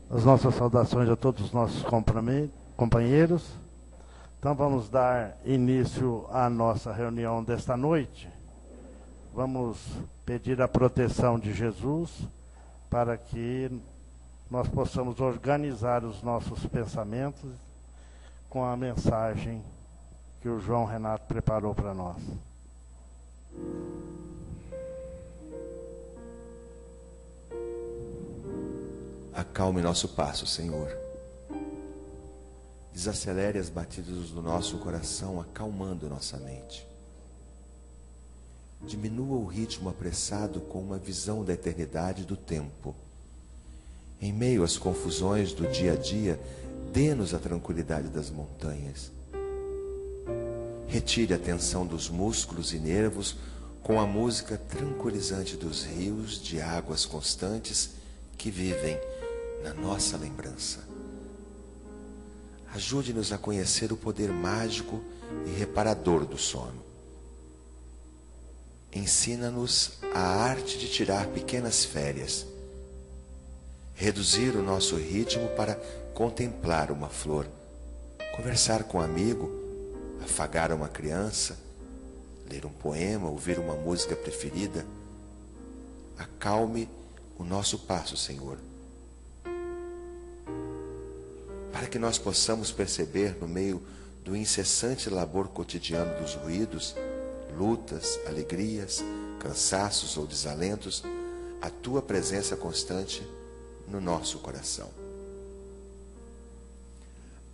as nossas saudações a todos os nossos companheiros. Então vamos dar início à nossa reunião desta noite. Vamos pedir a proteção de Jesus para que nós possamos organizar os nossos pensamentos com a mensagem que o João Renato preparou para nós. Acalme nosso passo, Senhor. Desacelere as batidas do nosso coração, acalmando nossa mente. Diminua o ritmo apressado com uma visão da eternidade do tempo. Em meio às confusões do dia a dia, dê-nos a tranquilidade das montanhas. Retire a tensão dos músculos e nervos com a música tranquilizante dos rios de águas constantes que vivem na nossa lembrança. Ajude-nos a conhecer o poder mágico e reparador do sono. Ensina-nos a arte de tirar pequenas férias, reduzir o nosso ritmo para contemplar uma flor, conversar com um amigo, afagar uma criança, ler um poema, ouvir uma música preferida. Acalme o nosso passo, Senhor, para que nós possamos perceber no meio do incessante labor cotidiano dos ruídos, lutas, alegrias, cansaços ou desalentos, a Tua presença constante no nosso coração.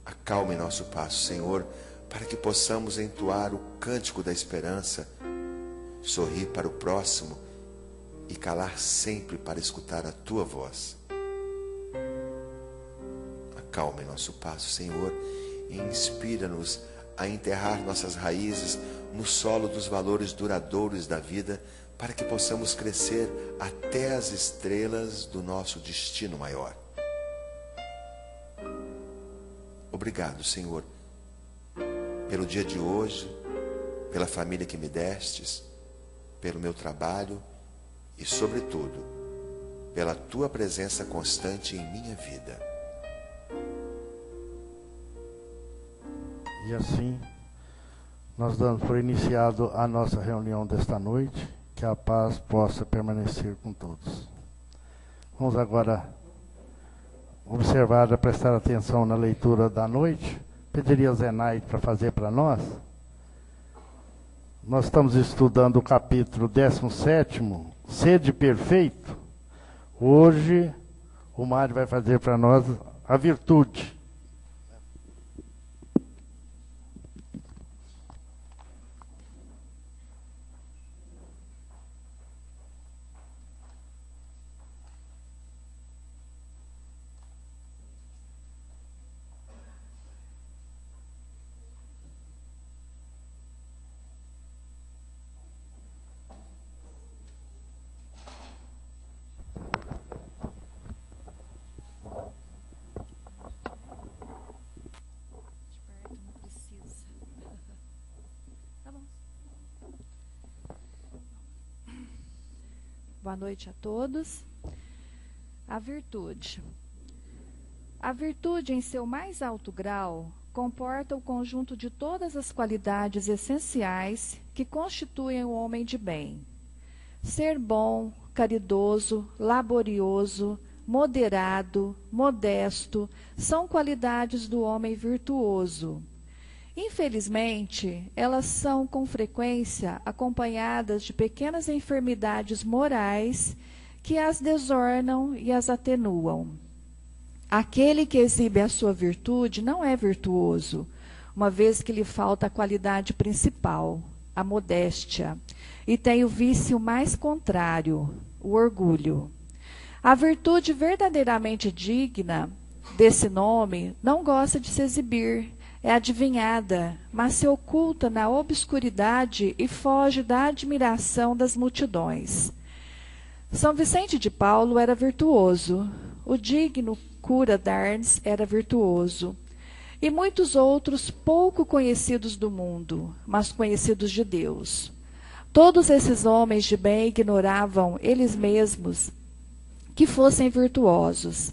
Acalme nosso passo, Senhor, para que possamos entoar o cântico da esperança, sorrir para o próximo e calar sempre para escutar a Tua voz. Acalme nosso passo, Senhor, e inspira-nos a enterrar nossas raízes no solo dos valores duradouros da vida, para que possamos crescer até as estrelas do nosso destino maior. Obrigado, Senhor, pelo dia de hoje, pela família que me destes, pelo meu trabalho e, sobretudo, pela Tua presença constante em minha vida. E assim, nós damos por iniciado a nossa reunião desta noite, que a paz possa permanecer com todos. Vamos agora observar, prestar atenção na leitura da noite. Pediria a Zenaide para fazer para nós. Nós estamos estudando o capítulo 17º, Sede Perfeito. Hoje, o Mário vai fazer para nós a virtude. Boa noite a todos. A virtude. A virtude, em seu mais alto grau, comporta o conjunto de todas as qualidades essenciais que constituem o homem de bem. Ser bom, caridoso, laborioso, moderado, modesto, são qualidades do homem virtuoso. Infelizmente, elas são com frequência acompanhadas de pequenas enfermidades morais que as desornam e as atenuam. Aquele que exibe a sua virtude não é virtuoso, uma vez que lhe falta a qualidade principal, a modéstia, e tem o vício mais contrário, o orgulho. A virtude verdadeiramente digna desse nome não gosta de se exibir, é adivinhada, mas se oculta na obscuridade e foge da admiração das multidões. São Vicente de Paulo era virtuoso, o digno cura d'Ars era virtuoso, e muitos outros pouco conhecidos do mundo, mas conhecidos de Deus. Todos esses homens de bem ignoravam eles mesmos que fossem virtuosos.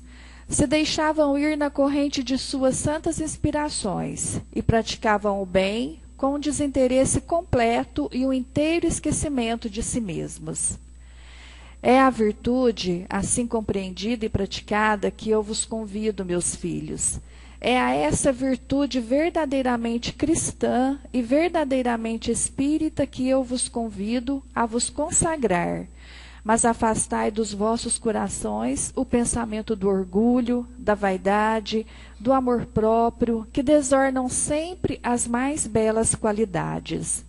Se deixavam ir na corrente de suas santas inspirações e praticavam o bem com um desinteresse completo e um inteiro esquecimento de si mesmos. É a virtude, assim compreendida e praticada, que eu vos convido, meus filhos. É a essa virtude verdadeiramente cristã e verdadeiramente espírita que eu vos convido a vos consagrar. Mas afastai dos vossos corações o pensamento do orgulho, da vaidade, do amor próprio, que desornam sempre as mais belas qualidades.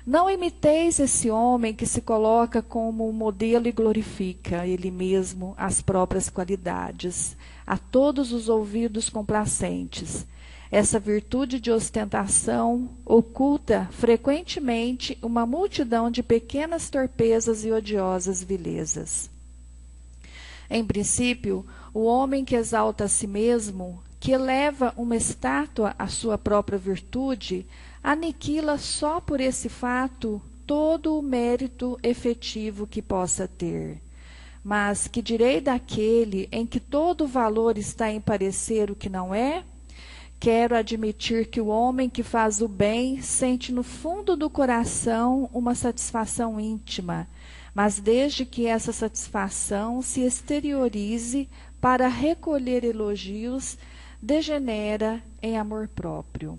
Não imiteis esse homem que se coloca como um modelo e glorifica ele mesmo as próprias qualidades, a todos os ouvidos complacentes. Essa virtude de ostentação oculta frequentemente uma multidão de pequenas torpezas e odiosas vilezas. Em princípio, o homem que exalta a si mesmo, que eleva uma estátua à sua própria virtude, aniquila só por esse fato todo o mérito efetivo que possa ter. Mas que direi daquele em que todo o valor está em parecer o que não é? Quero admitir que o homem que faz o bem sente no fundo do coração uma satisfação íntima, mas desde que essa satisfação se exteriorize para recolher elogios, degenera em amor próprio.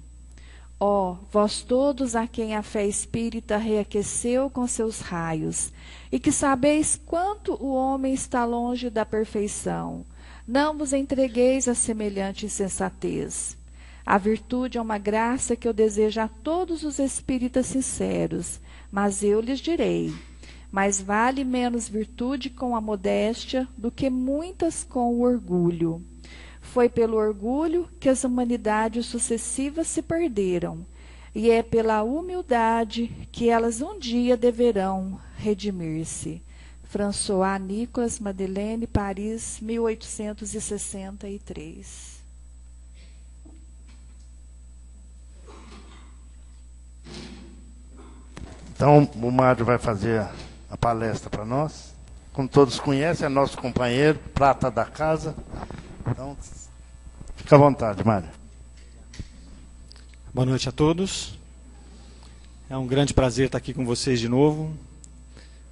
Ó, vós todos a quem a fé espírita reaqueceu com seus raios, e que sabeis quanto o homem está longe da perfeição, não vos entregueis a semelhante insensatez. A virtude é uma graça que eu desejo a todos os espíritas sinceros, mas eu lhes direi, mais vale menos virtude com a modéstia do que muitas com o orgulho. Foi pelo orgulho que as humanidades sucessivas se perderam, e é pela humildade que elas um dia deverão redimir-se. François Nicolas Madeleine, Paris, 1863. Então, o Mário vai fazer a palestra para nós. Como todos conhecem, é nosso companheiro, prata da casa. Então, fica à vontade, Mário. Boa noite a todos. É um grande prazer estar aqui com vocês de novo.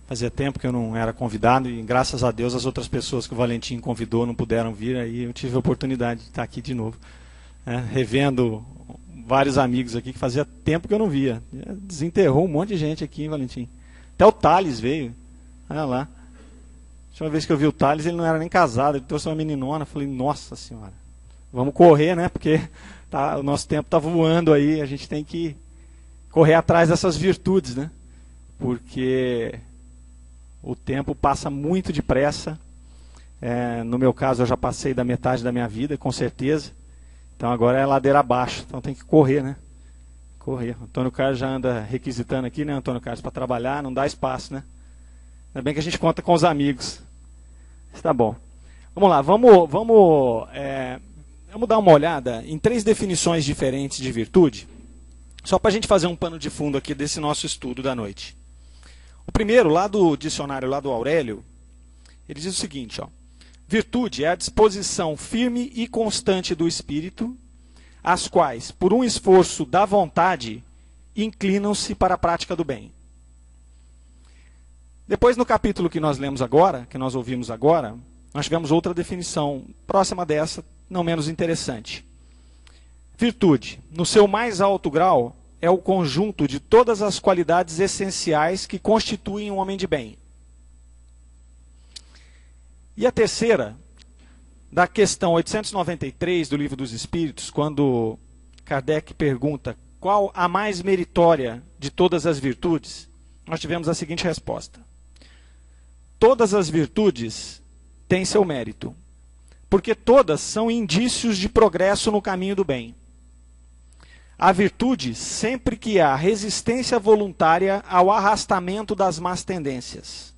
Fazia tempo que eu não era convidado e, graças a Deus, as outras pessoas que o Valentim convidou não puderam vir, aí eu tive a oportunidade de estar aqui de novo, revendo vários amigos aqui que fazia tempo que eu não via. Desenterrou um monte de gente aqui, hein, Valentim? Até o Thales veio. Olha lá. A última vez que eu vi o Thales, ele não era nem casado, ele trouxe uma meninona. Falei, nossa senhora, vamos correr, né? Porque o nosso tempo está voando aí, a gente tem que correr atrás dessas virtudes, né? Porque o tempo passa muito depressa. No meu caso, eu já passei da metade da minha vida, com certeza. Então agora é ladeira abaixo, então tem que correr, né? Correr. O Antônio Carlos já anda requisitando aqui, né, Antônio Carlos, para trabalhar, não dá espaço, né? Ainda bem que a gente conta com os amigos. Tá bom. Vamos lá, vamos dar uma olhada em 3 definições diferentes de virtude, só para a gente fazer um pano de fundo aqui desse nosso estudo da noite. O primeiro, lá do dicionário, lá do Aurélio, ele diz o seguinte, ó. Virtude é a disposição firme e constante do espírito, as quais, por um esforço da vontade, inclinam-se para a prática do bem. Depois, no capítulo que nós lemos agora, que nós ouvimos agora, nós tivemos outra definição próxima dessa, não menos interessante. Virtude, no seu mais alto grau, é o conjunto de todas as qualidades essenciais que constituem um homem de bem. E a terceira, da questão 893 do Livro dos Espíritos, quando Kardec pergunta qual a mais meritória de todas as virtudes, nós tivemos a seguinte resposta. Todas as virtudes têm seu mérito, porque todas são indícios de progresso no caminho do bem. A virtude sempre que há resistência voluntária ao arrastamento das más tendências.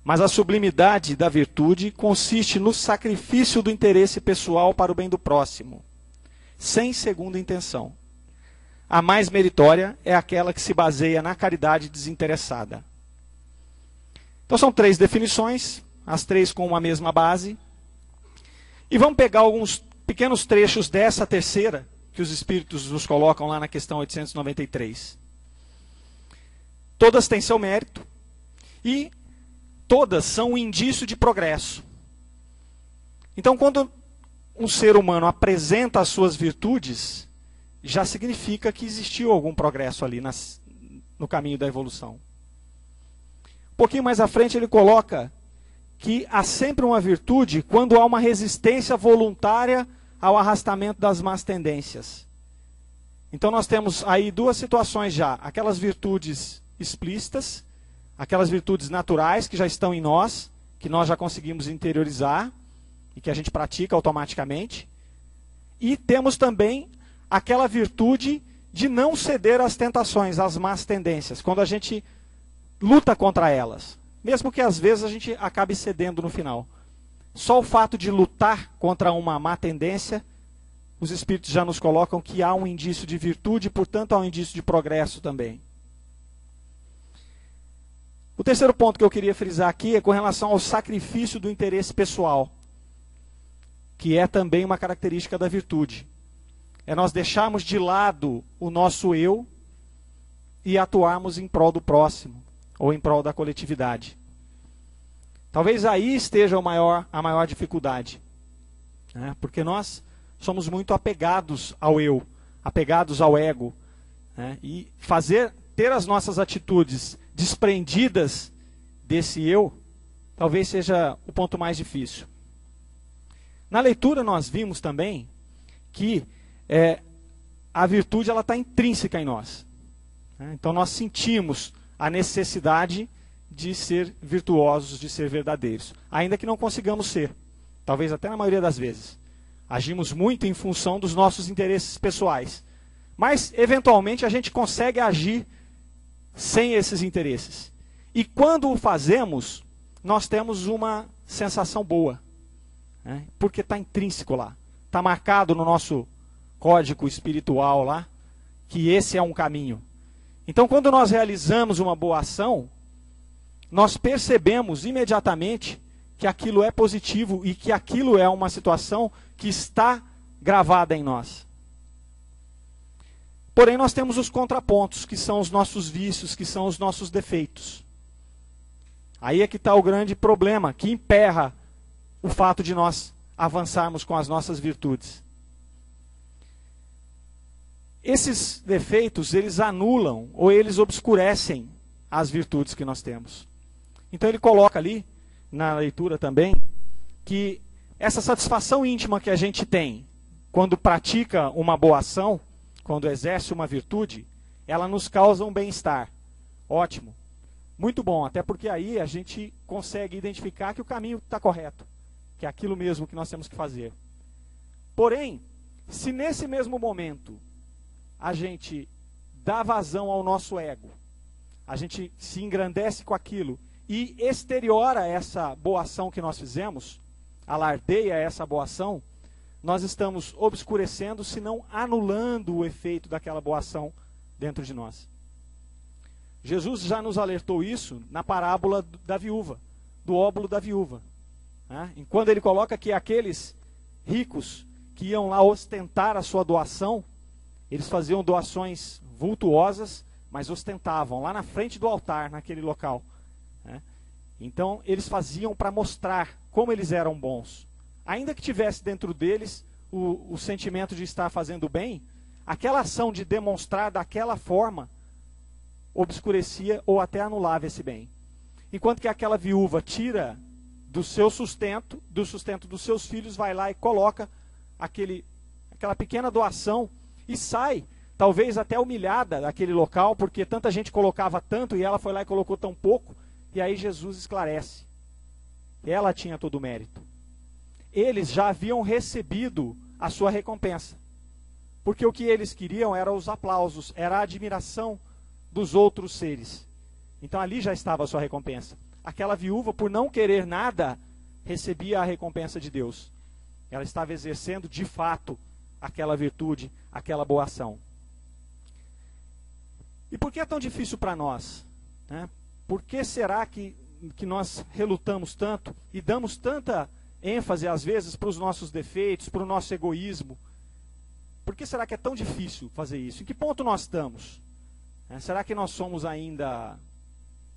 Mas a sublimidade da virtude consiste no sacrifício do interesse pessoal para o bem do próximo, sem segunda intenção. A mais meritória é aquela que se baseia na caridade desinteressada. Então são 3 definições, as 3 com uma mesma base. E vamos pegar alguns pequenos trechos dessa terceira, que os Espíritos nos colocam lá na questão 893. Todas têm seu mérito e todas são um indício de progresso. Então, quando um ser humano apresenta as suas virtudes, já significa que existiu algum progresso ali no caminho da evolução. Um pouquinho mais à frente ele coloca que há sempre uma virtude quando há uma resistência voluntária ao arrastamento das más tendências. Então nós temos aí duas situações já, aquelas virtudes explícitas, aquelas virtudes naturais que já estão em nós, que nós já conseguimos interiorizar e que a gente pratica automaticamente. E temos também aquela virtude de não ceder às tentações, às más tendências, quando a gente luta contra elas, mesmo que às vezes a gente acabe cedendo no final. Só o fato de lutar contra uma má tendência, os Espíritos já nos colocam que há um indício de virtude, portanto há um indício de progresso também. O terceiro ponto que eu queria frisar aqui é com relação ao sacrifício do interesse pessoal, que é também uma característica da virtude. É nós deixarmos de lado o nosso eu e atuarmos em prol do próximo, ou em prol da coletividade. Talvez aí esteja a maior dificuldade, né? Porque nós somos muito apegados ao eu, apegados ao ego, né? E ter as nossas atitudes desprendidas desse eu, talvez seja o ponto mais difícil. Na leitura nós vimos também que a virtude está intrínseca em nós, né? Então nós sentimos a necessidade de ser virtuosos, de ser verdadeiros, ainda que não consigamos ser, talvez até na maioria das vezes. Agimos muito em função dos nossos interesses pessoais, mas eventualmente a gente consegue agir sem esses interesses. E quando o fazemos, nós temos uma sensação boa, né? Porque está intrínseco lá, está marcado no nosso código espiritual lá, que esse é um caminho. Então, quando nós realizamos uma boa ação, nós percebemos imediatamente que aquilo é positivo e que aquilo é uma situação que está gravada em nós. Porém, nós temos os contrapontos, que são os nossos vícios, que são os nossos defeitos. Aí é que está o grande problema, que emperra o fato de nós avançarmos com as nossas virtudes. Esses defeitos, eles anulam ou eles obscurecem as virtudes que nós temos. Então ele coloca ali, na leitura também, que essa satisfação íntima que a gente tem quando pratica uma boa ação, quando exerce uma virtude, ela nos causa um bem-estar. Ótimo. Muito bom, até porque aí a gente consegue identificar que o caminho está correto, que é aquilo mesmo que nós temos que fazer. Porém, se nesse mesmo momento a gente dá vazão ao nosso ego, a gente se engrandece com aquilo e exteriora essa boa ação que nós fizemos, alardeia essa boa ação, nós estamos obscurecendo, se não anulando o efeito daquela boa ação dentro de nós. Jesus já nos alertou isso na parábola da viúva, do óbolo da viúva, né? Enquanto ele coloca que aqueles ricos que iam lá ostentar a sua doação, eles faziam doações vultuosas, mas ostentavam lá na frente do altar, naquele local, né? Então eles faziam para mostrar como eles eram bons. Ainda que tivesse dentro deles o sentimento de estar fazendo bem, aquela ação de demonstrar daquela forma obscurecia ou até anulava esse bem. Enquanto que aquela viúva tira do seu sustento, do sustento dos seus filhos, vai lá e coloca aquela pequena doação e sai, talvez até humilhada daquele local, porque tanta gente colocava tanto e ela foi lá e colocou tão pouco, e aí Jesus esclarece. Ela tinha todo o mérito. Eles já haviam recebido a sua recompensa, porque o que eles queriam era os aplausos, era a admiração dos outros seres. Então ali já estava a sua recompensa. Aquela viúva, por não querer nada, recebia a recompensa de Deus. Ela estava exercendo de fato aquela virtude, aquela boa ação. E por que é tão difícil para nós, né? Por que será que nós relutamos tanto e damos tanta ênfase, às vezes, para os nossos defeitos, para o nosso egoísmo. Por que será que é tão difícil fazer isso? Em que ponto nós estamos? Será que nós somos ainda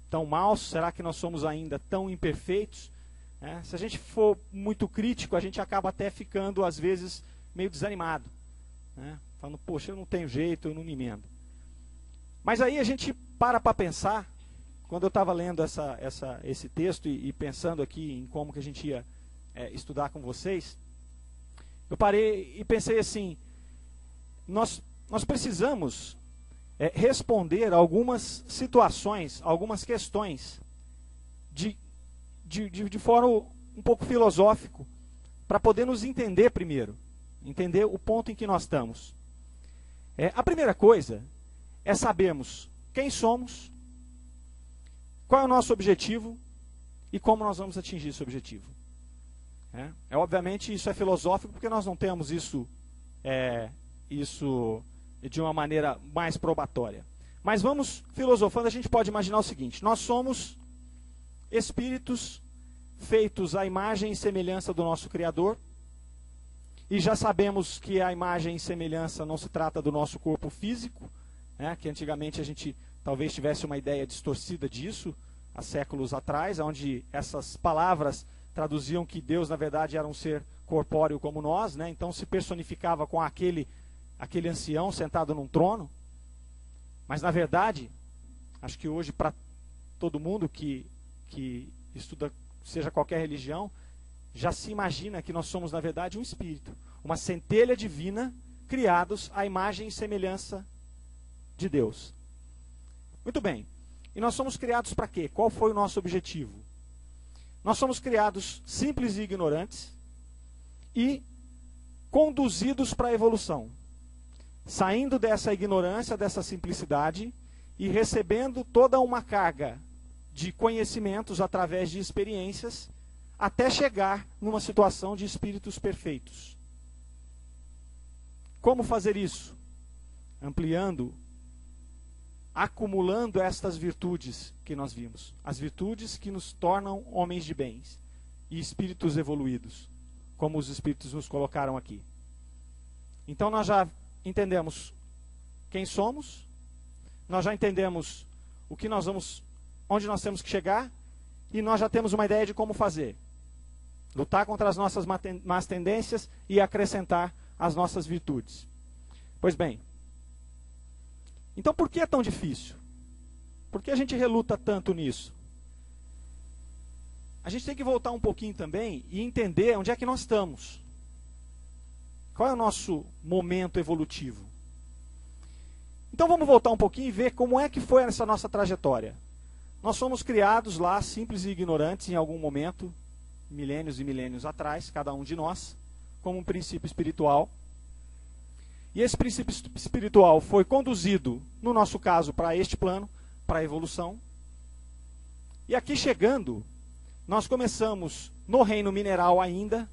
tão maus? Será que nós somos ainda tão imperfeitos? Se a gente for muito crítico, a gente acaba até ficando, às vezes, meio desanimado. Falando, poxa, eu não tenho jeito, eu não me emendo. Mas aí a gente para pensar, quando eu estava lendo esse texto e pensando aqui em como que a gente ia estudar com vocês, eu parei e pensei assim, nós precisamos responder algumas situações, algumas questões de fórum um pouco filosófico, para poder nos entender primeiro, entender o ponto em que nós estamos. A primeira coisa é sabermos quem somos, qual é o nosso objetivo e como nós vamos atingir esse objetivo. Obviamente isso é filosófico, porque nós não temos isso de uma maneira mais probatória. Mas vamos filosofando, a gente pode imaginar o seguinte: nós somos espíritos feitos à imagem e semelhança do nosso Criador, e já sabemos que a imagem e semelhança não se trata do nosso corpo físico, que antigamente a gente talvez tivesse uma ideia distorcida disso, há séculos atrás, onde essas palavras traduziam que Deus, na verdade, era um ser corpóreo como nós, então se personificava com aquele ancião sentado num trono. Mas, na verdade, acho que hoje, para todo mundo que estuda, seja qualquer religião, já se imagina que nós somos, na verdade, um espírito, uma centelha divina, criados à imagem e semelhança de Deus. Muito bem. E nós somos criados para quê? Qual foi o nosso objetivo? Nós somos criados simples e ignorantes e conduzidos para a evolução, saindo dessa ignorância, dessa simplicidade e recebendo toda uma carga de conhecimentos através de experiências, até chegar numa situação de espíritos perfeitos. Como fazer isso? Ampliando, acumulando estas virtudes que nós vimos. As virtudes que nos tornam homens de bens e espíritos evoluídos, como os espíritos nos colocaram aqui. Então nós já entendemos quem somos, nós já entendemos o que nós vamos, onde nós temos que chegar, e nós já temos uma ideia de como fazer. Lutar contra as nossas más tendências e acrescentar as nossas virtudes. Pois bem, então por que é tão difícil? Por que a gente reluta tanto nisso? A gente tem que voltar um pouquinho também e entender onde é que nós estamos. Qual é o nosso momento evolutivo? Então vamos voltar um pouquinho e ver como é que foi essa nossa trajetória. Nós fomos criados lá, simples e ignorantes, em algum momento, milênios e milênios atrás, cada um de nós, como um princípio espiritual. E esse princípio espiritual foi conduzido, no nosso caso, para este plano, para a evolução. E aqui chegando, nós começamos no reino mineral ainda,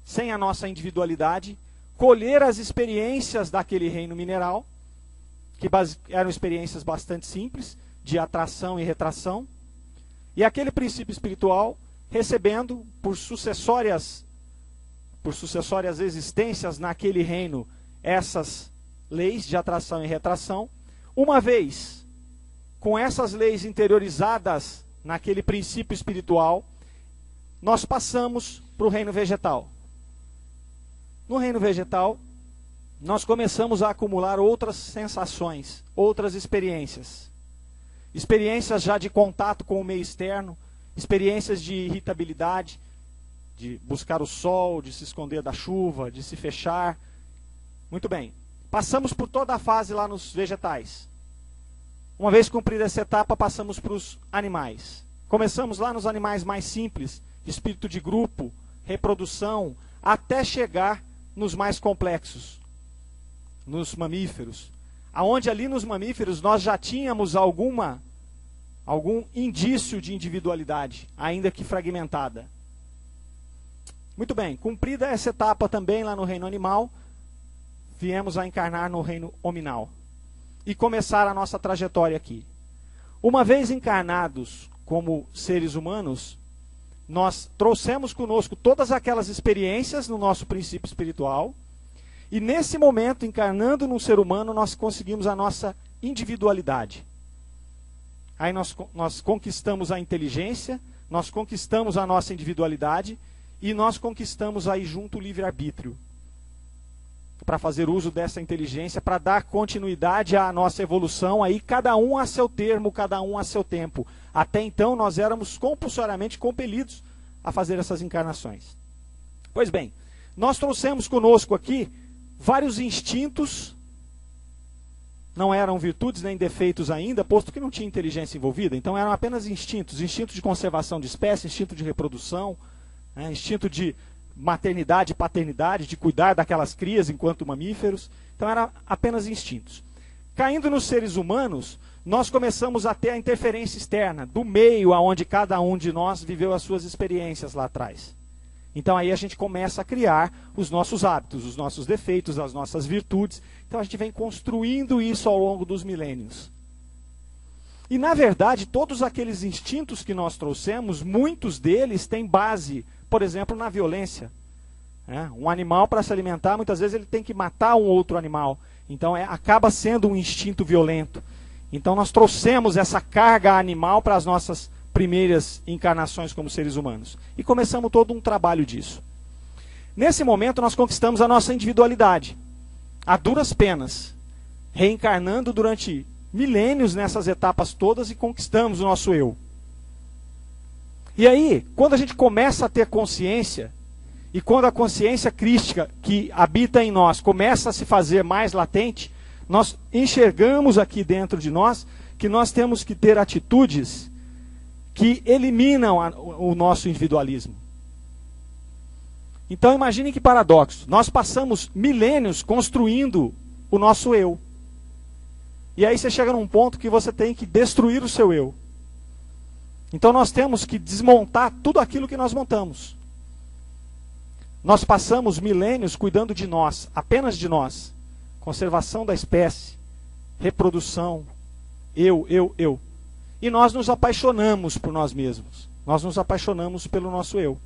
sem a nossa individualidade, colher as experiências daquele reino mineral, que eram experiências bastante simples, de atração e retração. E aquele princípio espiritual, recebendo por sucessórias existências naquele reino, essas leis de atração e retração, uma vez com essas leis interiorizadas naquele princípio espiritual, nós passamos para o reino vegetal. No reino vegetal, nós começamos a acumular outras sensações, outras experiências. Experiências já de contato com o meio externo, experiências de irritabilidade, de buscar o sol, de se esconder da chuva, de se fechar. Muito bem. Passamos por toda a fase lá nos vegetais. Uma vez cumprida essa etapa, passamos para os animais. Começamos lá nos animais mais simples, espírito de grupo, reprodução, até chegar nos mais complexos, nos mamíferos. Aonde ali nos mamíferos nós já tínhamos algum indício de individualidade, ainda que fragmentada. Muito bem, cumprida essa etapa também lá no reino animal, viemos a encarnar no reino hominal e começar a nossa trajetória aqui. Uma vez encarnados como seres humanos, nós trouxemos conosco todas aquelas experiências no nosso princípio espiritual, e nesse momento, encarnando num ser humano, nós conseguimos a nossa individualidade. Aí nós conquistamos a inteligência, nós conquistamos a nossa individualidade, e nós conquistamos aí junto o livre-arbítrio, para fazer uso dessa inteligência, para dar continuidade à nossa evolução, aí cada um a seu termo, cada um a seu tempo. Até então nós éramos compulsoriamente compelidos a fazer essas encarnações. Pois bem, nós trouxemos conosco aqui vários instintos, não eram virtudes nem defeitos ainda, posto que não tinha inteligência envolvida, então eram apenas instintos, instinto de conservação de espécie, instinto de reprodução, instinto de maternidade e paternidade, de cuidar daquelas crias enquanto mamíferos. Então eram apenas instintos. Caindo nos seres humanos, nós começamos a ter a interferência externa, do meio aonde cada um de nós viveu as suas experiências lá atrás. Então aí a gente começa a criar os nossos hábitos, os nossos defeitos, as nossas virtudes. Então a gente vem construindo isso ao longo dos milênios. E na verdade, todos aqueles instintos que nós trouxemos, muitos deles têm base, por exemplo, na violência. Um animal, para se alimentar, muitas vezes ele tem que matar um outro animal. Então acaba sendo um instinto violento. Então nós trouxemos essa carga animal para as nossas primeiras encarnações como seres humanos. E começamos todo um trabalho disso. Nesse momento nós conquistamos a nossa individualidade, a duras penas, reencarnando durante milênios nessas etapas todas, e conquistamos o nosso eu. E aí, quando a gente começa a ter consciência, e quando a consciência crística que habita em nós começa a se fazer mais latente, nós enxergamos aqui dentro de nós que nós temos que ter atitudes que eliminam o nosso individualismo. Então imaginem que paradoxo. Nós passamos milênios construindo o nosso eu. E aí você chega num ponto que você tem que destruir o seu eu. Então nós temos que desmontar tudo aquilo que nós montamos. Nós passamos milênios cuidando de nós, apenas de nós. Conservação da espécie, reprodução, eu. E nós nos apaixonamos por nós mesmos. Nós nos apaixonamos pelo nosso eu.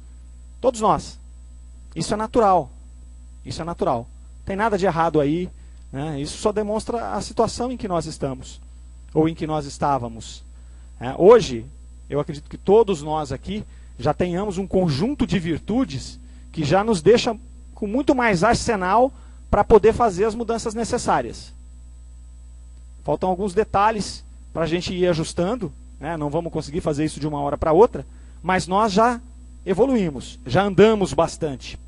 Todos nós. Isso é natural. Isso é natural. Não tem nada de errado aí. Isso só demonstra a situação em que nós estamos. Ou em que nós estávamos. Hoje, eu acredito que todos nós aqui já tenhamos um conjunto de virtudes que já nos deixa com muito mais arsenal para poder fazer as mudanças necessárias. Faltam alguns detalhes para a gente ir ajustando, não vamos conseguir fazer isso de uma hora para outra, mas nós já evoluímos, já andamos bastante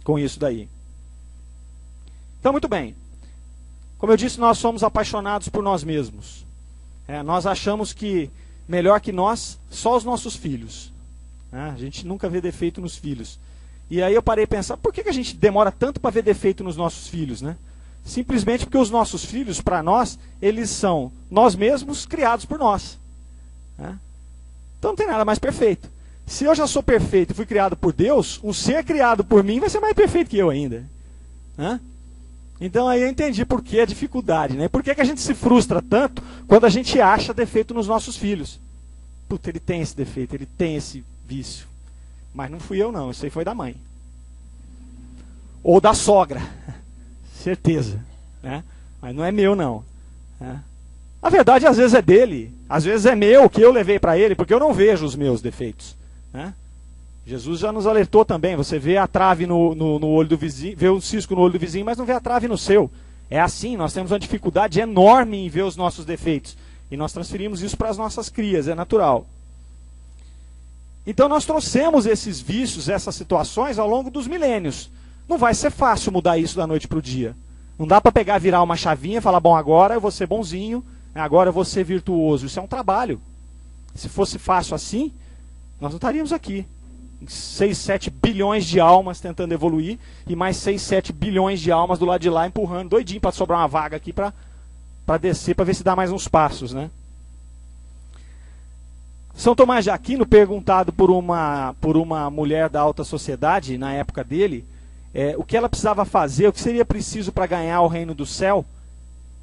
com isso daí. Então, muito bem. Como eu disse, nós somos apaixonados por nós mesmos. Nós achamos que melhor que nós, só os nossos filhos. A gente nunca vê defeito nos filhos. E aí eu parei a pensar, por que a gente demora tanto para ver defeito nos nossos filhos, Simplesmente porque os nossos filhos, para nós, eles são nós mesmos criados por nós. Então não tem nada mais perfeito. Se eu já sou perfeito e fui criado por Deus, um ser criado por mim vai ser mais perfeito que eu ainda. Então aí eu entendi por que a dificuldade. Por que a gente se frustra tanto quando a gente acha defeito nos nossos filhos? Puta, ele tem esse defeito, ele tem esse vício. Mas não fui eu não, isso aí foi da mãe. Ou da sogra. Certeza. Mas não é meu não. A verdade às vezes é dele. Às vezes é meu, que eu levei para ele, porque eu não vejo os meus defeitos. Jesus já nos alertou também. Você vê a trave no olho do vizinho, vê o cisco no olho do vizinho, mas não vê a trave no seu. É assim, nós temos uma dificuldade enorme em ver os nossos defeitos. E nós transferimos isso para as nossas crias, é natural. Então nós trouxemos esses vícios, essas situações ao longo dos milênios. Não vai ser fácil mudar isso da noite para o dia. Não dá para pegar, virar uma chavinha e falar, bom, agora eu vou ser bonzinho, agora eu vou ser virtuoso. Isso é um trabalho. Se fosse fácil assim, nós não estaríamos aqui. 6, 7 bilhões de almas tentando evoluir e mais 6, 7 bilhões de almas do lado de lá empurrando, doidinho para sobrar uma vaga aqui para descer, para ver se dá mais uns passos, São Tomás de Aquino, perguntado por uma mulher da alta sociedade, na época dele, o que ela precisava fazer, o que seria preciso para ganhar o reino do céu,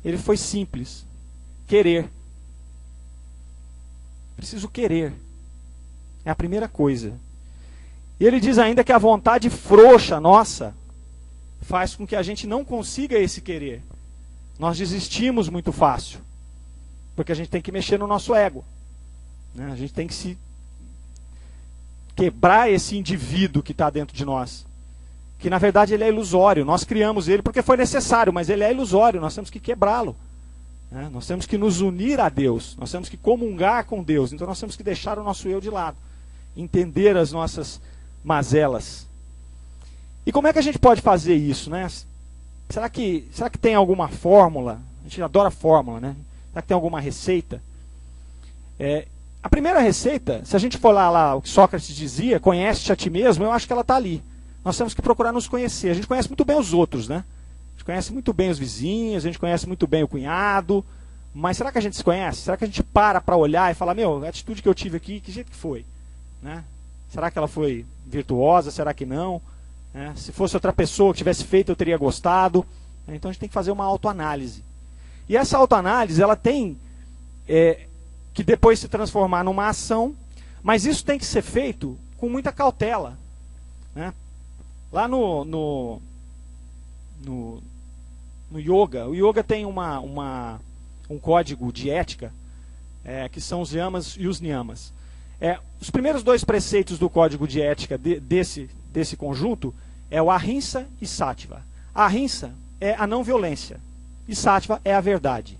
ele foi simples: querer. Preciso querer. É a primeira coisa. E ele diz ainda que a vontade frouxa nossa faz com que a gente não consiga esse querer. Nós desistimos muito fácil, porque a gente tem que mexer no nosso ego, né? A gente tem que se quebrar esse indivíduo que está dentro de nós, que na verdade ele é ilusório. Nós criamos ele porque foi necessário, mas ele é ilusório, nós temos que quebrá-lo, né? Nós temos que nos unir a Deus, nós temos que comungar com Deus, então nós temos que deixar o nosso eu de lado, entender as nossas mazelas. E como é que a gente pode fazer isso, né? Será que tem alguma fórmula? A gente adora fórmula, né? Será que tem alguma receita? A primeira receita, se a gente for lá o que Sócrates dizia, conhece-te a ti mesmo, eu acho que ela está ali. Nós temos que procurar nos conhecer. A gente conhece muito bem os outros, né? A gente conhece muito bem os vizinhos, a gente conhece muito bem o cunhado, mas será que a gente se conhece? Será que a gente para olhar e falar, a atitude que eu tive aqui, que jeito que foi? Né? Será que ela foi virtuosa? Será que não? Se fosse outra pessoa que tivesse feito, eu teria gostado. Então a gente tem que fazer uma autoanálise. E essa autoanálise, ela tem que depois se transformar numa ação, mas isso tem que ser feito com muita cautela, né? Lá no yoga, o yoga tem um código de ética, que são os yamas e os niyamas. Os primeiros 2 preceitos do código de ética desse conjunto é o ahimsa e sattva. A ahimsa é a não violência e sattva é a verdade.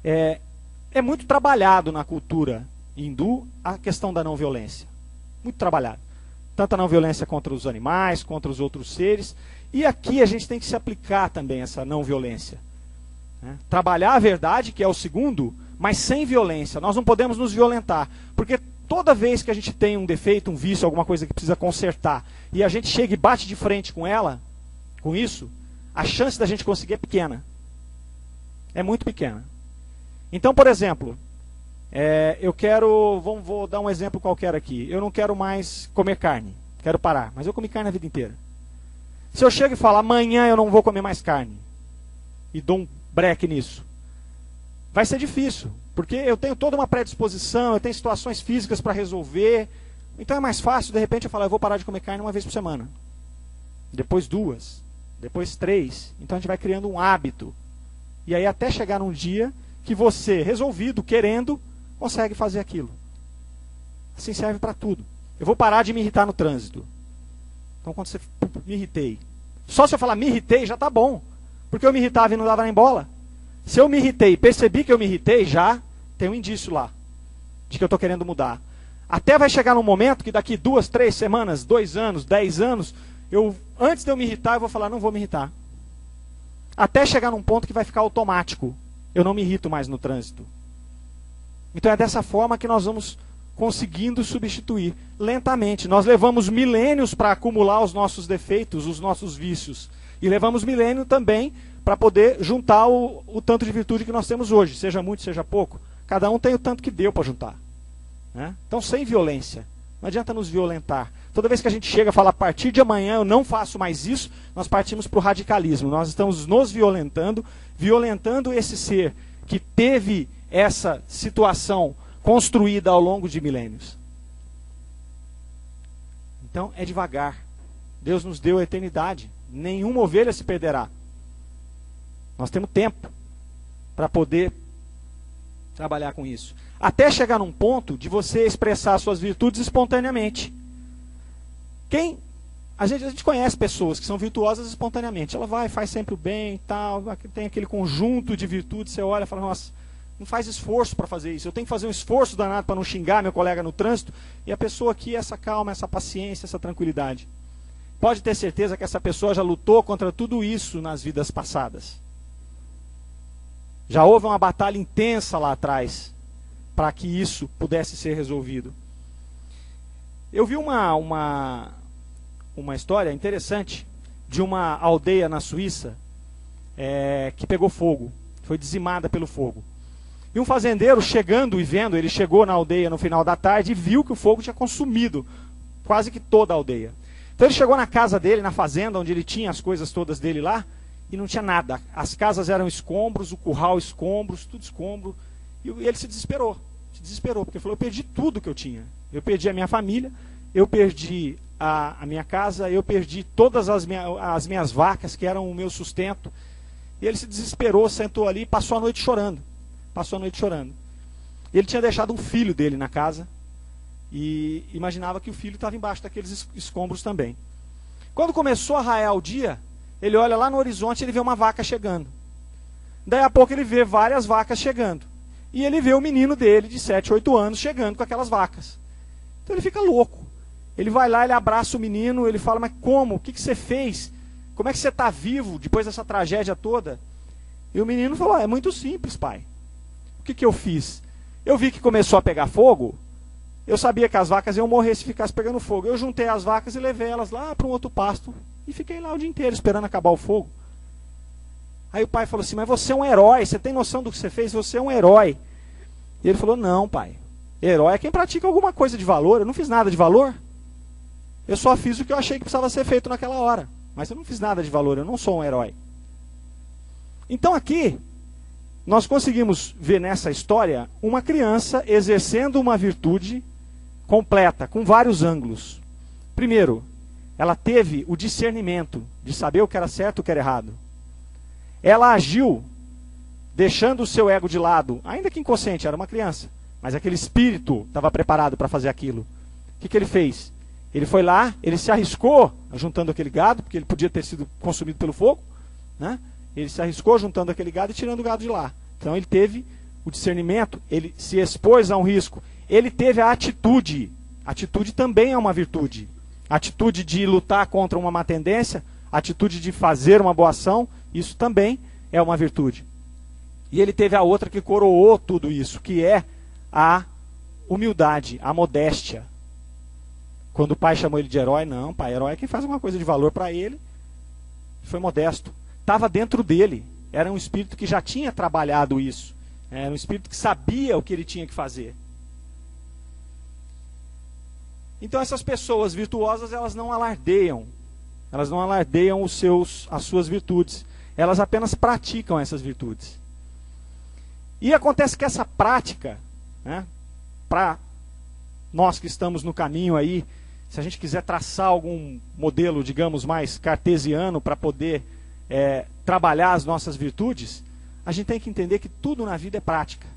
É muito trabalhado na cultura hindu a questão da não violência. Muito trabalhado. Tanto a não violência contra os animais, contra os outros seres. E aqui a gente tem que se aplicar também essa não violência, né? Trabalhar a verdade, que é o segundo, mas sem violência. Nós não podemos nos violentar, porque toda vez que a gente tem um defeito, um vício, alguma coisa que precisa consertar, e a gente chega e bate de frente com ela, com isso, a chance da gente conseguir é pequena. É muito pequena. Então, por exemplo, vou dar um exemplo qualquer aqui. Eu não quero mais comer carne, quero parar, mas eu comi carne a vida inteira. Se eu chego e falo, amanhã eu não vou comer mais carne, e dou um breque nisso, vai ser difícil, porque eu tenho toda uma predisposição, eu tenho situações físicas para resolver. Então é mais fácil, de repente, eu falar, eu vou parar de comer carne uma vez por semana. Depois 2, depois 3. Então a gente vai criando um hábito. E aí até chegar num dia que você, resolvido, querendo, consegue fazer aquilo. Assim serve para tudo. Eu vou parar de me irritar no trânsito. Então quando você me irritei. Só se eu falar me irritei já está bom. Porque eu me irritava e não dava nem bola. Se eu me irritei, percebi que eu me irritei, já tem um indício lá de que eu estou querendo mudar. Até vai chegar num momento que daqui 2, 3 semanas, 2 anos, 10 anos, antes de eu me irritar, eu vou falar, não vou me irritar. Até chegar num ponto que vai ficar automático. Eu não me irrito mais no trânsito. Então é dessa forma que nós vamos conseguindo substituir lentamente. Nós levamos milênios para acumular os nossos defeitos, os nossos vícios. E levamos milênio também para poder juntar o tanto de virtude que nós temos hoje. Seja muito, seja pouco. Cada um tem o tanto que deu para juntar, né? Então, sem violência. Não adianta nos violentar. Toda vez que a gente chega e fala, a partir de amanhã eu não faço mais isso, nós partimos para o radicalismo. Nós estamos nos violentando esse ser que teve essa situação construída ao longo de milênios. Então, é devagar. Deus nos deu a eternidade. Nenhuma ovelha se perderá. Nós temos tempo para poder trabalhar com isso. Até chegar num ponto de você expressar suas virtudes espontaneamente. A gente conhece pessoas que são virtuosas espontaneamente. Ela vai, faz sempre o bem e tal, tem aquele conjunto de virtudes, você olha e fala, nossa, não faz esforço para fazer isso. Eu tenho que fazer um esforço danado para não xingar meu colega no trânsito. E a pessoa aqui, essa calma, essa paciência, essa tranquilidade. Pode ter certeza que essa pessoa já lutou contra tudo isso nas vidas passadas. Já houve uma batalha intensa lá atrás para que isso pudesse ser resolvido. Eu vi uma história interessante de uma aldeia na Suíça que pegou fogo, foi dizimada pelo fogo. E um fazendeiro chegando e vendo, ele chegou na aldeia no final da tarde e viu que o fogo tinha consumido quase que toda a aldeia. Então ele chegou na casa dele, na fazenda, onde ele tinha as coisas todas dele lá, e não tinha nada. As casas eram escombros, o curral escombros, tudo escombro. E ele se desesperou, porque falou, eu perdi tudo que eu tinha. Eu perdi a minha família, eu perdi a minha casa, eu perdi todas as minhas vacas, que eram o meu sustento. E ele se desesperou, sentou ali e passou a noite chorando. Passou a noite chorando. Ele tinha deixado um filho dele na casa e imaginava que o filho estava embaixo daqueles escombros também. Quando começou a raiar o dia, ele olha lá no horizonte e ele vê uma vaca chegando. Daí a pouco ele vê várias vacas chegando. E ele vê o menino dele, de 7, 8 anos, chegando com aquelas vacas. Então ele fica louco. Ele vai lá, ele abraça o menino, ele fala, mas como? O que você fez? Como é que você está vivo depois dessa tragédia toda? E o menino falou, é muito simples, pai. O que eu fiz? Eu vi que começou a pegar fogo, eu sabia que as vacas iam morrer se ficasse pegando fogo. Eu juntei as vacas e levei elas lá para um outro pasto e fiquei lá o dia inteiro esperando acabar o fogo. Aí o pai falou assim, mas você é um herói, você tem noção do que você fez? Você é um herói. E ele falou, não, pai, herói é quem pratica alguma coisa de valor, eu não fiz nada de valor. Eu só fiz o que eu achei que precisava ser feito naquela hora. Mas eu não fiz nada de valor, eu não sou um herói. Então aqui, nós conseguimos ver nessa história uma criança exercendo uma virtude completa, com vários ângulos. Primeiro, ela teve o discernimento de saber o que era certo e o que era errado. Ela agiu deixando o seu ego de lado, ainda que inconsciente, era uma criança, mas aquele espírito estava preparado para fazer aquilo. O que ele fez? Ele foi lá, ele se arriscou juntando aquele gado, porque ele podia ter sido consumido pelo fogo, né? Ele se arriscou juntando aquele gado e tirando o gado de lá. Então ele teve o discernimento, ele se expôs a um risco. Ele teve a atitude. A atitude também é uma virtude. A atitude de lutar contra uma má tendência, a atitude de fazer uma boa ação, isso também é uma virtude. E ele teve a outra que coroou tudo isso, que é a humildade, a modéstia. Quando o pai chamou ele de herói, não, pai, herói é quem faz alguma coisa de valor para ele. Foi modesto. Estava dentro dele. Era um espírito que já tinha trabalhado isso. Era um espírito que sabia o que ele tinha que fazer. Então essas pessoas virtuosas, elas não alardeiam. Elas não alardeiam as suas virtudes. Elas apenas praticam essas virtudes. E acontece que essa prática, né, para nós que estamos no caminho aí, se a gente quiser traçar algum modelo, digamos, mais cartesiano para poder trabalhar as nossas virtudes, a gente tem que entender que tudo na vida é prática.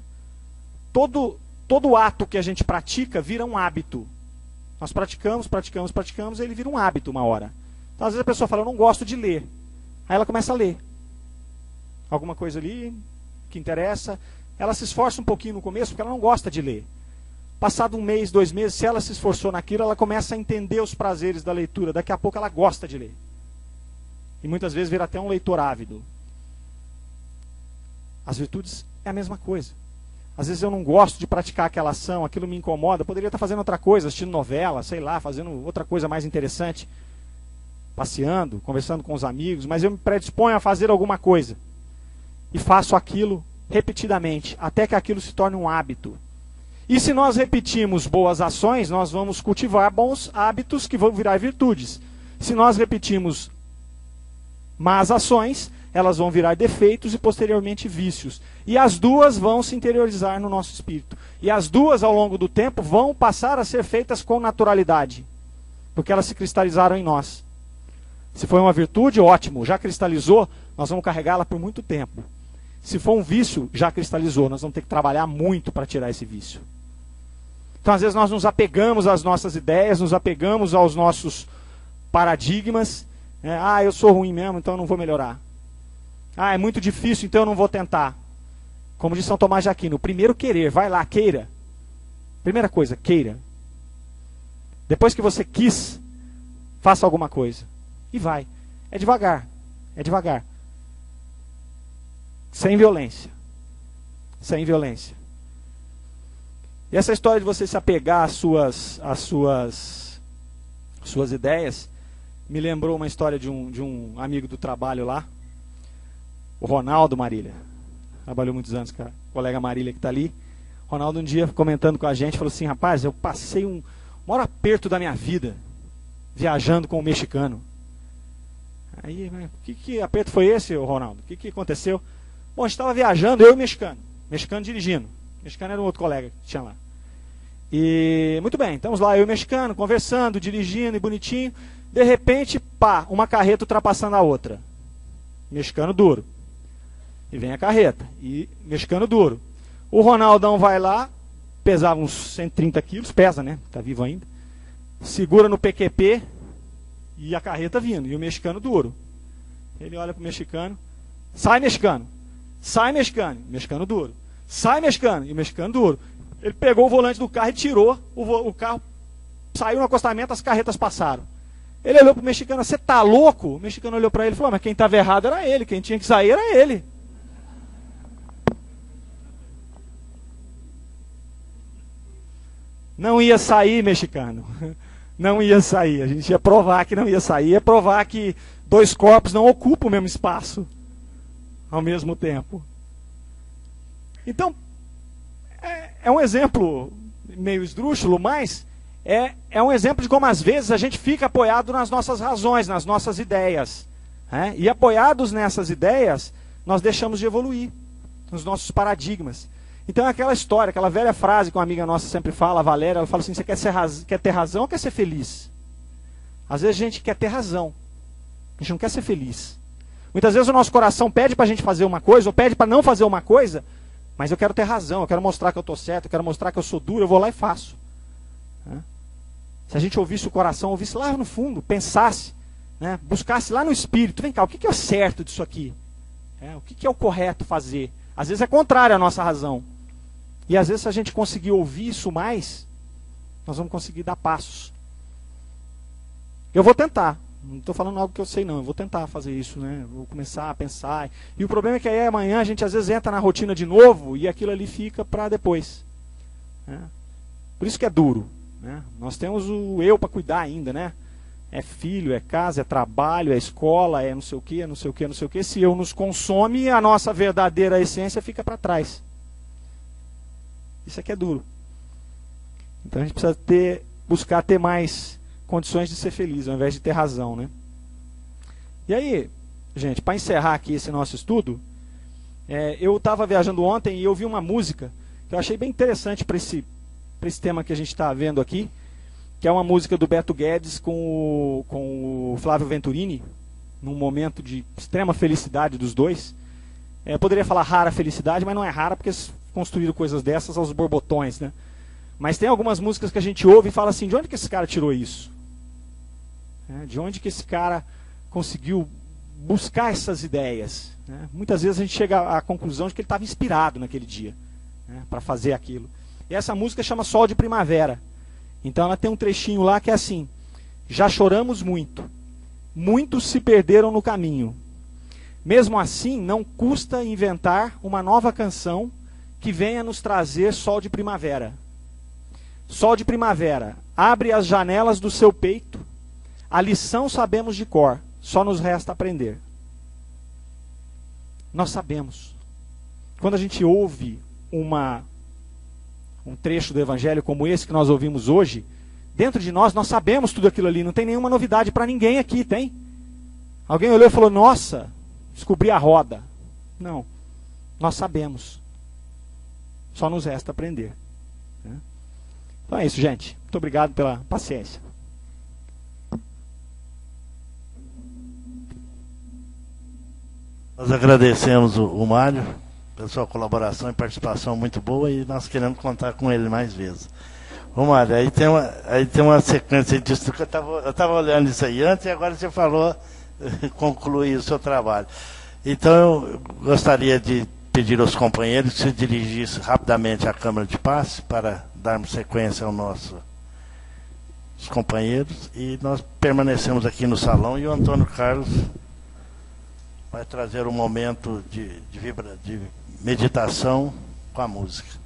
Todo ato que a gente pratica vira um hábito. Nós praticamos, e ele vira um hábito uma hora. Então, às vezes a pessoa fala, eu não gosto de ler. Aí ela começa a ler. Alguma coisa ali que interessa. Ela se esforça um pouquinho no começo, porque ela não gosta de ler. Passado 1 mês, 2 meses, se ela se esforçou naquilo, ela começa a entender os prazeres da leitura. Daqui a pouco ela gosta de ler. E muitas vezes vira até um leitor ávido. As virtudes é a mesma coisa. Às vezes eu não gosto de praticar aquela ação, aquilo me incomoda. Eu poderia estar fazendo outra coisa, assistindo novela, sei lá, fazendo outra coisa mais interessante. Passeando, conversando com os amigos, mas eu me predisponho a fazer alguma coisa. E faço aquilo repetidamente, até que aquilo se torne um hábito. E se nós repetimos boas ações, nós vamos cultivar bons hábitos que vão virar virtudes. Se nós repetimos más ações, elas vão virar defeitos e posteriormente vícios. E as duas vão se interiorizar no nosso espírito. E as duas, ao longo do tempo, vão passar a ser feitas com naturalidade. Porque elas se cristalizaram em nós. Se foi uma virtude, ótimo, já cristalizou, nós vamos carregá-la por muito tempo. Se for um vício, já cristalizou, nós vamos ter que trabalhar muito para tirar esse vício. Então, às vezes, nós nos apegamos às nossas ideias, nos apegamos aos nossos paradigmas. Eu sou ruim mesmo, então eu não vou melhorar. É muito difícil, então eu não vou tentar. Como diz São Tomás de Aquino, primeiro querer, vai lá, queira. Primeira coisa, queira. Depois que você quis, faça alguma coisa. E vai. É devagar. É devagar. Sem violência. Sem violência. E essa história de você se apegar às suas ideias me lembrou uma história de um amigo do trabalho lá, o Ronaldo Marília. Trabalhou muitos anos com a colega Marília que está ali. Ronaldo um dia comentando com a gente, falou assim, rapaz, eu passei um maior aperto da minha vida viajando com um mexicano. Aí, que aperto foi esse, Ronaldo? O que aconteceu? Bom, a gente estava viajando, eu e o mexicano dirigindo. O mexicano era um outro colega que tinha lá. E muito bem, estamos lá, eu e o mexicano, conversando, dirigindo e bonitinho. De repente, pá, uma carreta ultrapassando a outra. Mexicano duro. E vem a carreta. E mexicano duro. O Ronaldão vai lá, pesava uns 130 quilos, pesa, né? Tá vivo ainda. Segura no PQP e a carreta vindo. E o mexicano duro. Ele olha pro mexicano. Sai, mexicano. Sai, mexicano. Mexicano duro. Sai, mexicano. E o mexicano duro. Ele pegou o volante do carro e tirou. O carro saiu no acostamento, as carretas passaram. Ele olhou pro mexicano, você tá louco? O mexicano olhou para ele e falou, mas quem estava errado era ele, quem tinha que sair era ele. Não ia sair, mexicano. Não ia sair. A gente ia provar que não ia sair, ia provar que dois corpos não ocupam o mesmo espaço ao mesmo tempo. Então, é um exemplo meio esdrúxulo, mas é um exemplo de como às vezes a gente fica apoiado nas nossas razões, nas nossas ideias. Né? E apoiados nessas ideias, nós deixamos de evoluir nos nossos paradigmas. Então é aquela história, aquela velha frase que uma amiga nossa sempre fala, a Valéria, ela fala assim, você quer ter razão ou quer ser feliz? Às vezes a gente quer ter razão, a gente não quer ser feliz. Muitas vezes o nosso coração pede para a gente fazer uma coisa, ou pede para não fazer uma coisa, mas eu quero ter razão, eu quero mostrar que eu estou certo, eu quero mostrar que eu sou duro, eu vou lá e faço. Se a gente ouvisse o coração, ouvisse lá no fundo, pensasse, né, buscasse lá no espírito, vem cá, o que é o certo disso aqui? O que é o correto fazer? Às vezes é contrário à nossa razão. E às vezes se a gente conseguir ouvir isso mais, nós vamos conseguir dar passos. Eu vou tentar. Não estou falando algo que eu sei não. Eu vou tentar fazer isso, né? Vou começar a pensar. E o problema é que aí amanhã a gente às vezes entra na rotina de novo e aquilo ali fica para depois. Né? Por isso que é duro. Né? Nós temos o eu para cuidar ainda, né? É filho, é casa, é trabalho, é escola, é não sei o que, é não sei o que, é não sei o que. Se eu nos consome, a nossa verdadeira essência fica para trás. Isso aqui é duro. Então a gente precisa buscar ter mais condições de ser feliz, ao invés de ter razão, né? E aí, gente, para encerrar aqui esse nosso estudo, eu estava viajando ontem e eu vi uma música que eu achei bem interessante para esse tema que a gente está vendo aqui, que é uma música do Beto Guedes com o Flávio Venturini, num momento de extrema felicidade dos dois. Eu poderia falar rara felicidade, mas não é rara porque construíram coisas dessas aos borbotões, né? Mas tem algumas músicas que a gente ouve e fala assim, de onde que esse cara tirou isso? De onde que esse cara conseguiu buscar essas ideias? Muitas vezes a gente chega à conclusão de que ele estava inspirado naquele dia, para fazer aquilo. E essa música chama Sol de Primavera. Então ela tem um trechinho lá que é assim, já choramos muito, muitos se perderam no caminho. Mesmo assim, não custa inventar uma nova canção que venha nos trazer sol de primavera. Sol de primavera, abre as janelas do seu peito, a lição sabemos de cor, só nos resta aprender. Nós sabemos. Quando a gente ouve um trecho do evangelho como esse que nós ouvimos hoje, dentro de nós sabemos tudo aquilo ali, não tem nenhuma novidade para ninguém aqui, tem? Alguém olhou e falou, nossa, descobri a roda. Não, nós sabemos. Só nos resta aprender. Então é isso, gente. Muito obrigado pela paciência. Nós agradecemos o Mário pela sua colaboração e participação muito boa e nós queremos contar com ele mais vezes. Ô Mário, aí tem uma sequência disso que eu estava olhando isso aí antes e agora você falou concluir o seu trabalho. Então eu gostaria de pedir aos companheiros que se dirigissem rapidamente à Câmara de Passe para darmos sequência aos nossos companheiros e nós permanecemos aqui no salão e o Antônio Carlos vai trazer um momento de meditação com a música.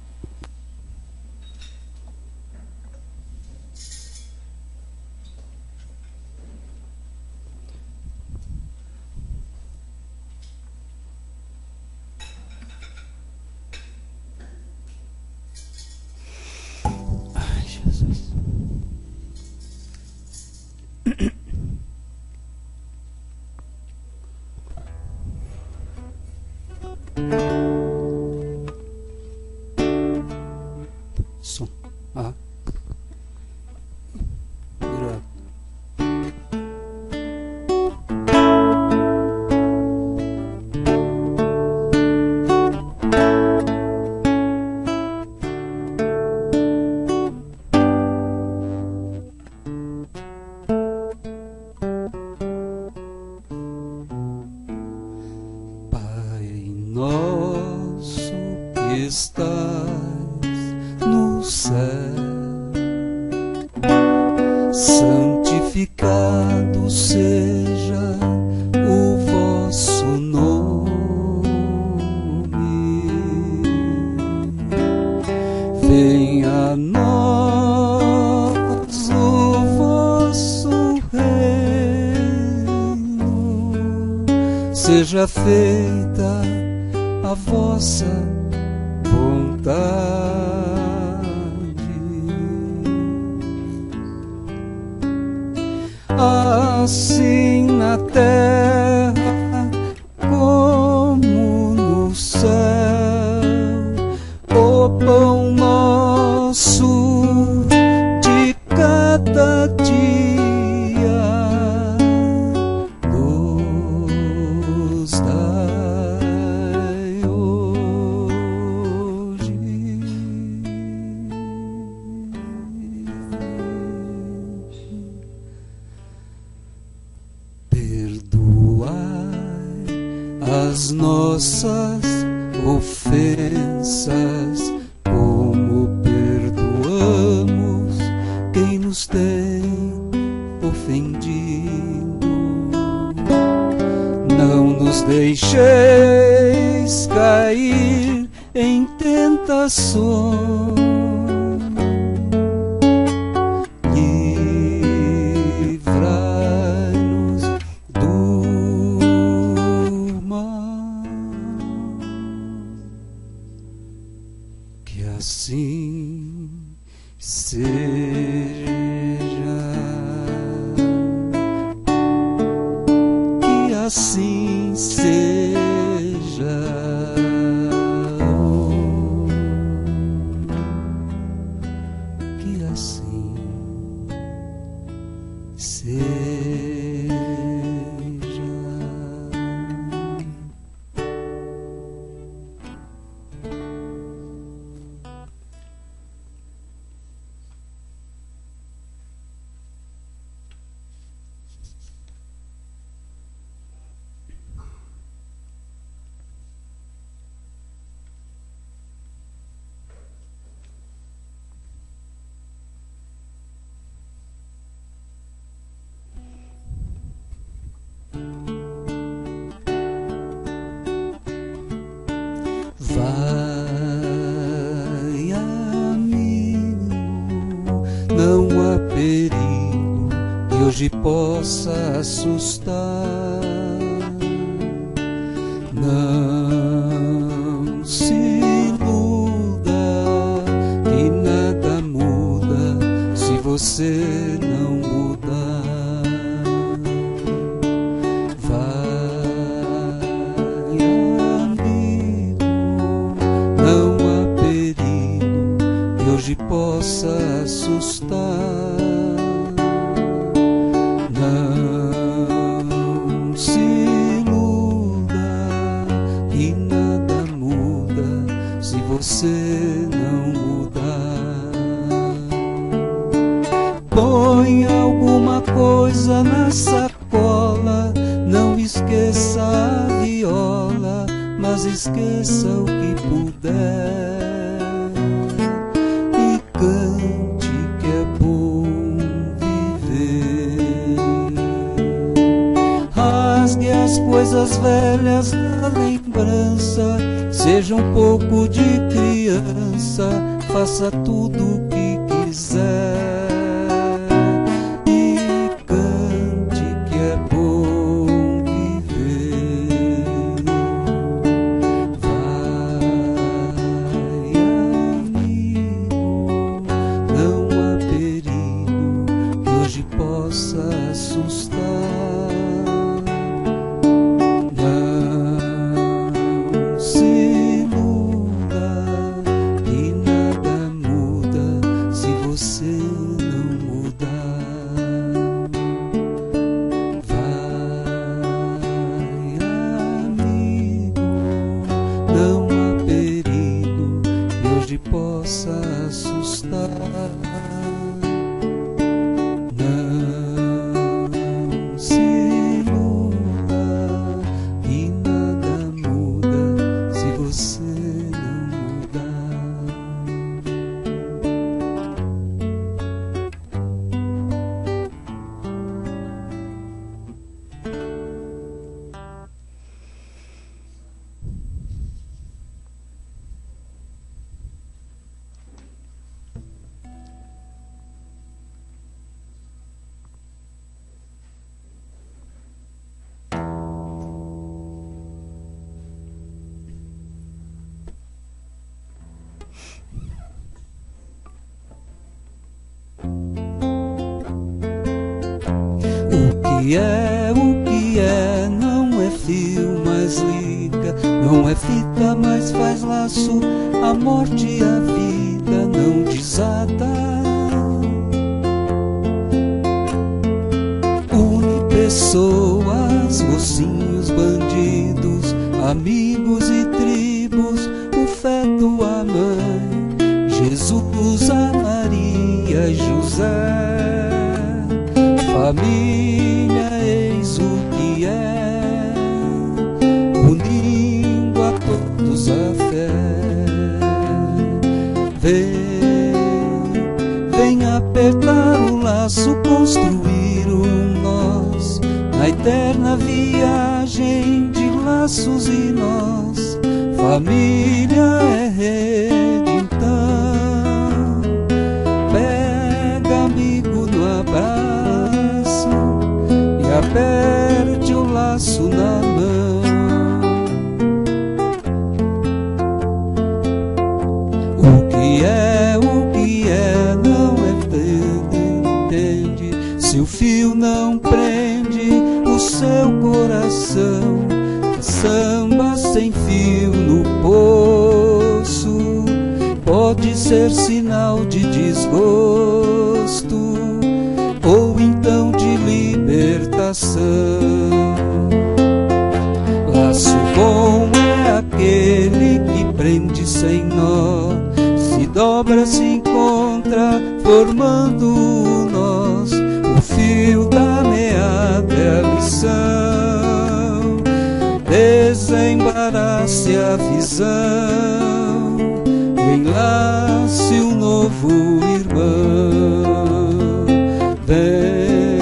Ai, Jesus. Som. santificado seja o vosso nome. Venha a nós o vosso reino, seja feita a vossa vontade, assim na terra como no céu. O pão nosso de cada dia nos dai hoje. Perdoai as nossas ofensas, como perdoamos quem nos tem ofendido. Não nos deixeis cair em tentação, livrai-nos do mal. Que assim seja. Que assim seja. Que assim seja. Vai, amigo, não há perigo que hoje possa assustar. Não se iluda que nada muda se você não mudar. Hoje possa assustar. Não se iluda que nada muda se você não mudar. Põe alguma coisa na sacola, não esqueça a viola, mas esqueça o que puder. Cante que é bom viver. Rasgue as coisas velhas da lembrança, seja um pouco de criança, faça tudo o que quiser. E cante que é bom viver. Vai, não há perigo que hoje possa assustar. Não se iluda que nada muda se você não mudar. Vai, amigo, não há perigo que hoje possa assustar. Não se que é, o que é, não é fio, mas liga, não é fita, mas faz laço, a morte e a vida não desata. Une pessoas, mocinhos, bandidos, amigos e tribos, o feto, a mãe, Jesus, a Maria e José. Família, eis o que é, unindo a todos a fé. Vem apertar o laço, construir um nós, na eterna viagem de laços e nós. Família é rede, então pega amigo no abraço e aperte o laço na mão. O que é, não entende, se o fio não prende o seu coração. Samba sem fio no poço pode ser sinal de desgosto ou então de libertação. Laço bom é aquele que prende sem nó, se dobra, se encontra, formando nós. O fio da meada é a lição, desembarace a visão e enlace um novo irmão. Vem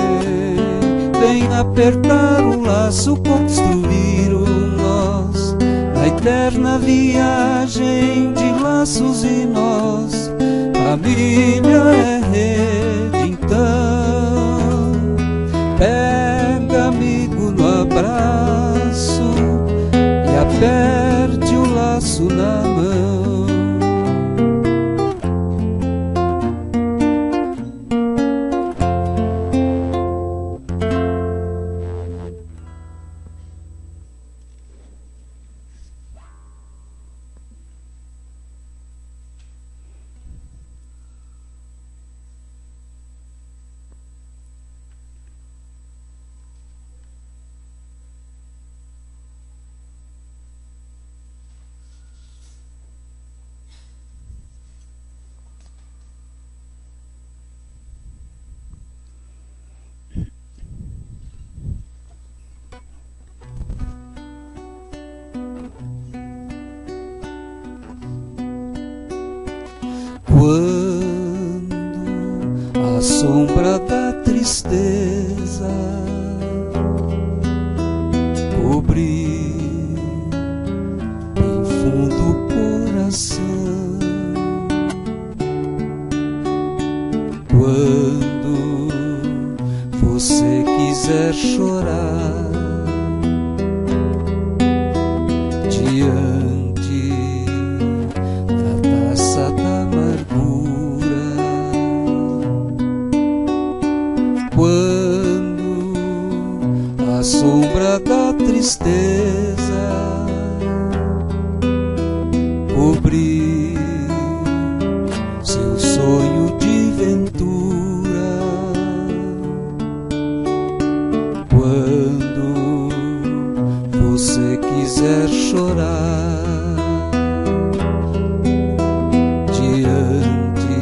apertar o laço, construir um nós, na eterna viagem de laços e nós. Família é rede, então pega amigo no abraço e aperte o laço na mão. Quando a sombra da tristeza cobrir bem fundo o coração, quando você quiser chorar diante da taça da amargura, quando a sombra da tristeza cobrir seu sonho de ventura, quando você quiser chorar diante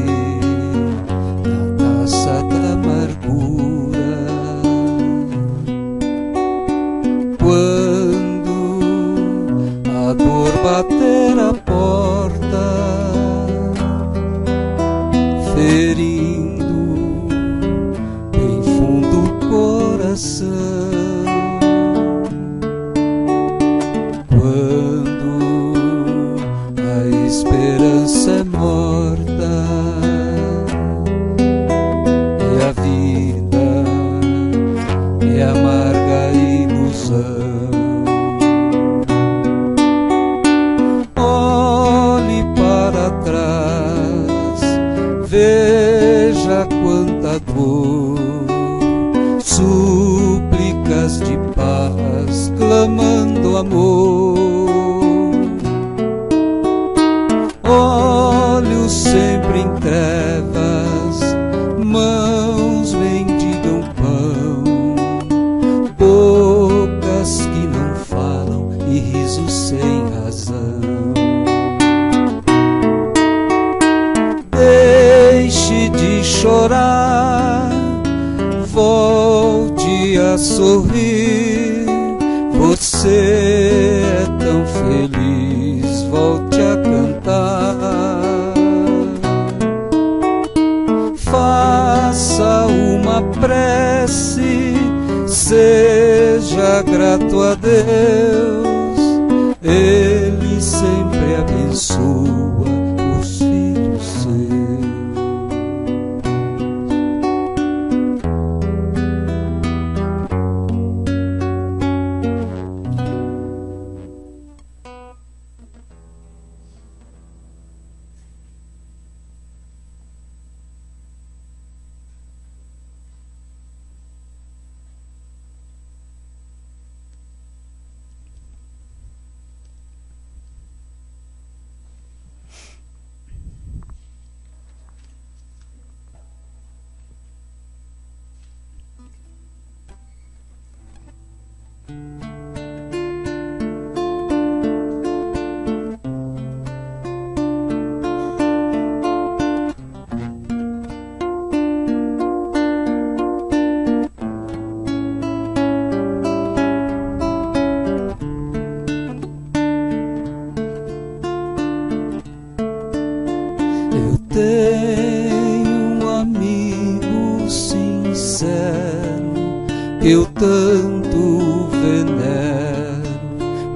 da taça da amargura, quando a dor bater a porta, ferindo bem fundo o coração, quando a esperança é morta e a vida é amarga ilusão. Olhe para trás, veja quanta dor, clamando amor. Olhos sempre em trevas, mãos mendigam pão, bocas que não falam e risos sem razão. Deixe de chorar, volte a sorrir. Você é tão feliz, volte a cantar. Faça uma prece, seja grato a Deus. Ele sempre abençoa os filhos seus. Tenho um amigo sincero que eu tanto venero,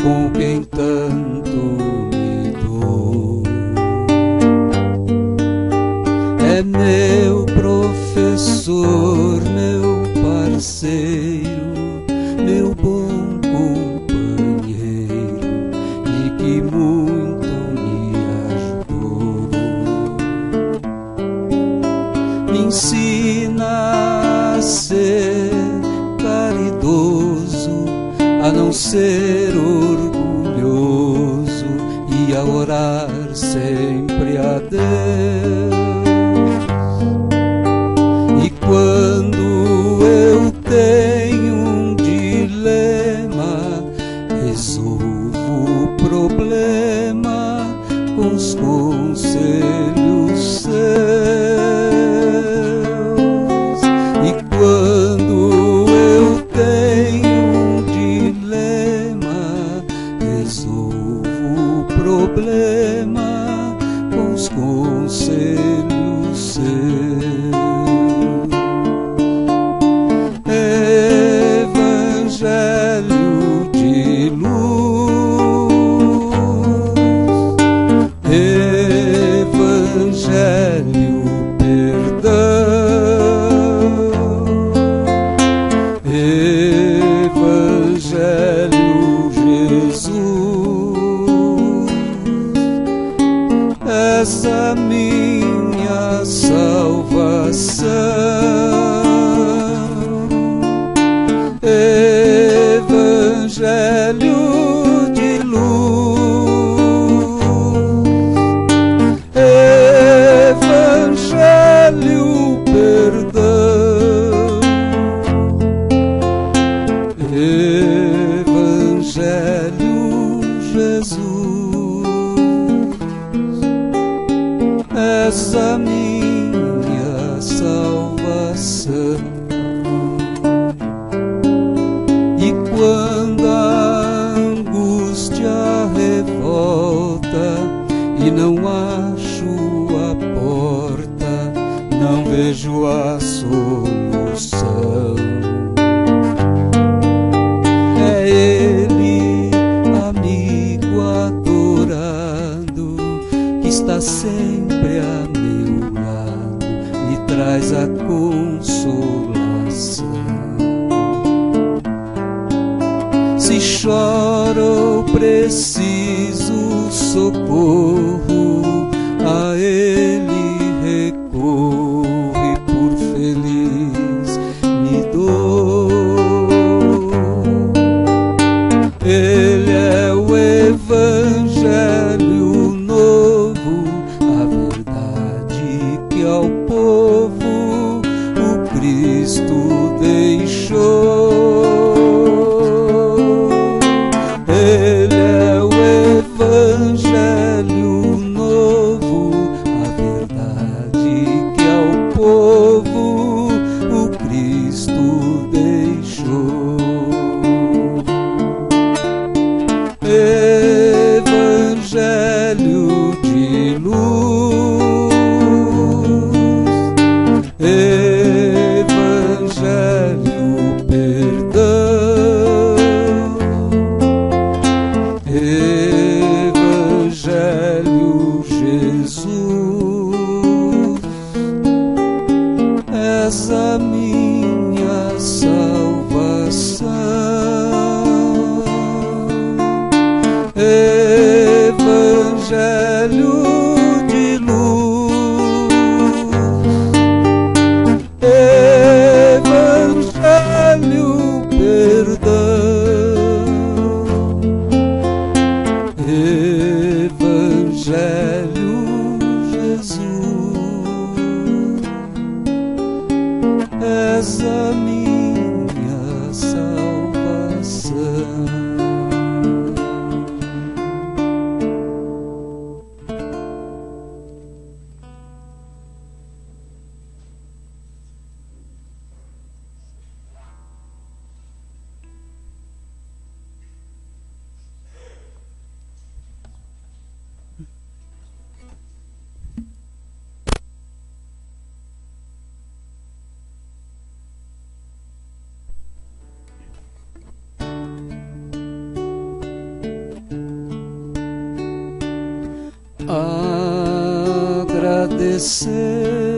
com quem tanto me dou. É meu professor, meu parceiro, meu bom companheiro e que muito me ajudou. Me ensina a ser caridoso, a não ser orgulhoso e a orar sempre a Deus. E quando eu tenho um dilema, resolvo o problema com os conselhos seus. E quando eu tenho um dilema, resolvo o problema com os conselhos seus. Evangelho de luz, Evangelho perdão, Evangelho Jesus, essa minha salvação. Evangelho de luz, Evangelho perdão, Evangelho Jesus, essa minha salvação. E quando a angústia revolta e não acho a porta, não vejo a solução, é Ele, amigo adorado, que está sempre a meu lado e traz a consolação. Se choro, preciso socorro, a Ele recorro e por feliz me dou. deixou. Ele é o Evangelho novo, a verdade que ao povo o Cristo deixou. Evangelho de luz, Evangelho perdão, Evangelho Jesus, és a minha salvação. Evangelho de luz, Evangelho perdão, Evangelho Jesus, és a minha salvação.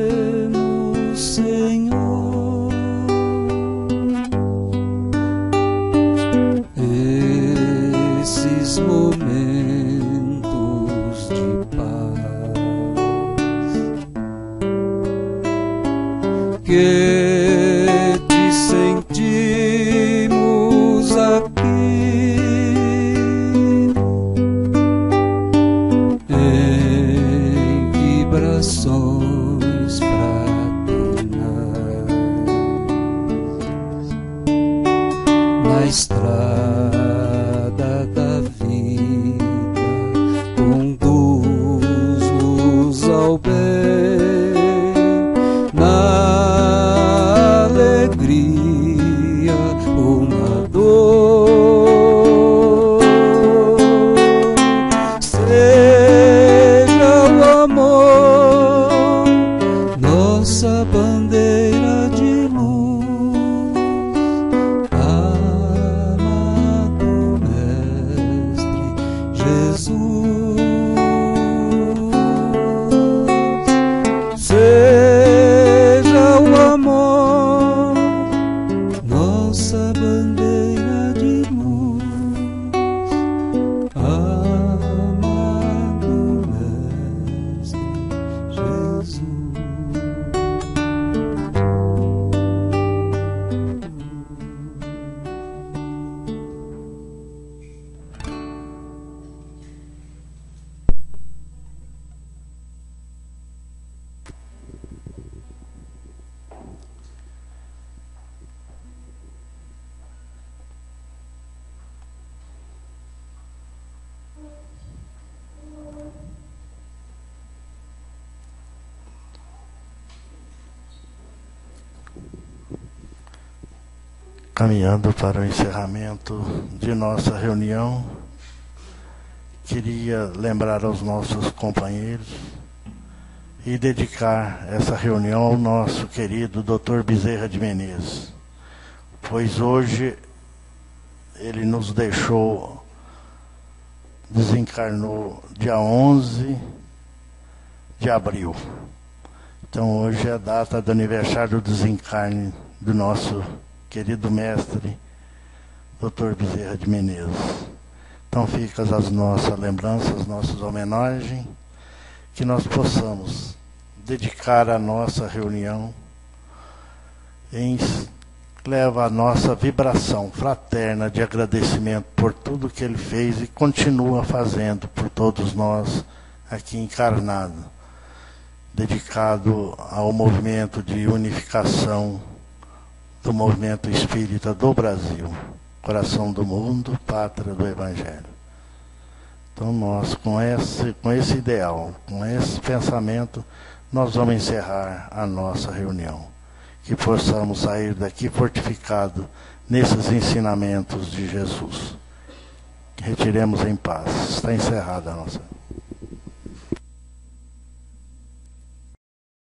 Agradecemos, Senhor, esses momentos de paz que te sentimos aqui. Vibrações fraternais na estrada da vida, conduz-nos ao bem, na alegria ou na dor. Seja o amor nossa bandeira de luz, amado Mestre Jesus. Seja o amor nossa bandeira de luz, amado Mestre Jesus. Caminhando para o encerramento de nossa reunião, queria lembrar aos nossos companheiros e dedicar essa reunião ao nosso querido Dr. Bezerra de Menezes, pois hoje ele nos deixou, desencarnou dia 11 de abril. Então hoje é a data do aniversário do desencarne do nosso querido mestre, Dr. Bezerra de Menezes. Então ficam as nossas lembranças, nossas homenagens, que nós possamos dedicar a nossa reunião em leva a nossa vibração fraterna de agradecimento por tudo que ele fez e continua fazendo por todos nós aqui encarnados, dedicado ao movimento de unificação do movimento espírita do Brasil, coração do mundo, pátria do Evangelho. Então nós, com esse ideal, com esse pensamento, nós vamos encerrar a nossa reunião. Que possamos sair daqui fortificados nesses ensinamentos de Jesus. Retiremos em paz. Está encerrada a nossa.